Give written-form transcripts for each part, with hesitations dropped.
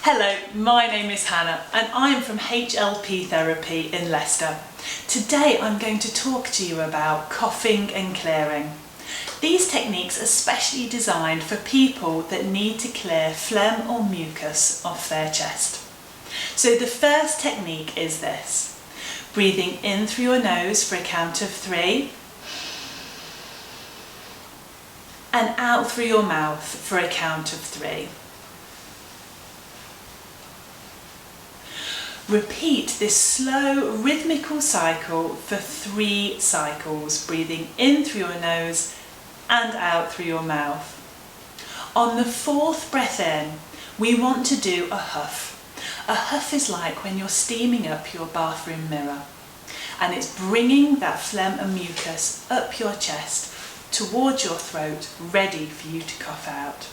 Hello, my name is Hannah and I'm from HLP Therapy in Leicester. Today I'm going to talk to you about coughing and clearing. These techniques are specially designed for people that need to clear phlegm or mucus off their chest. So the first technique is this: breathing in through your nose for a count of 3 and out through your mouth for a count of 3. Repeat this slow rhythmical cycle for 3 cycles, breathing in through your nose and out through your mouth. On the 4th breath in, we want to do a huff. A huff is like when you're steaming up your bathroom mirror, and it's bringing that phlegm and mucus up your chest towards your throat, ready for you to cough out.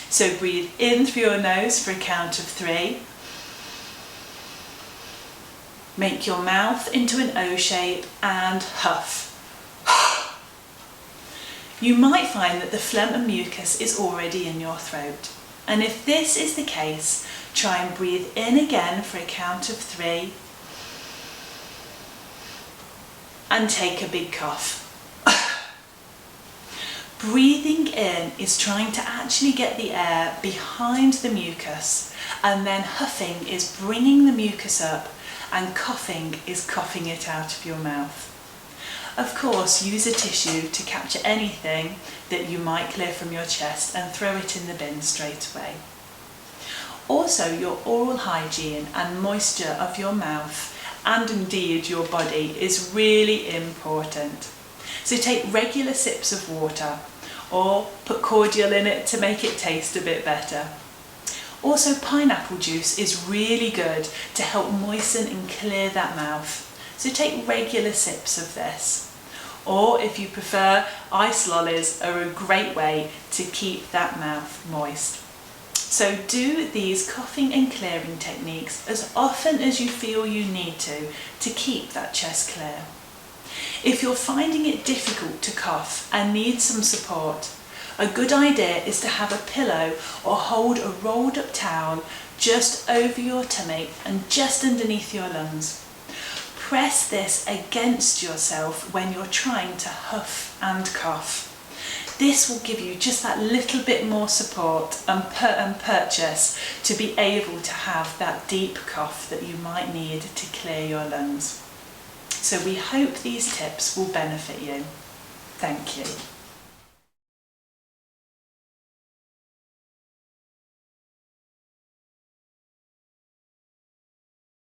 So breathe in through your nose for a count of 3. Make your mouth into an O shape and huff. You might find that the phlegm and mucus is already in your throat. And if this is the case, try and breathe in again for a count of 3 and take a big cough. Breathing in is trying to actually get the air behind the mucus, and then huffing is bringing the mucus up, and coughing is coughing it out of your mouth. Of course, use a tissue to capture anything that you might clear from your chest and throw it in the bin straight away. Also, your oral hygiene and moisture of your mouth, and indeed your body, is really important. So take regular sips of water, or put cordial in it to make it taste a bit better. Also, pineapple juice is really good to help moisten and clear that mouth. So take regular sips of this. Or if you prefer, ice lollies are a great way to keep that mouth moist. So do these coughing and clearing techniques as often as you feel you need to keep that chest clear. If you're finding it difficult to cough and need some support, a good idea is to have a pillow or hold a rolled up towel just over your tummy and just underneath your lungs. Press this against yourself when you're trying to huff and cough. This will give you just that little bit more support and purchase to be able to have that deep cough that you might need to clear your lungs. So we hope these tips will benefit you. Thank you.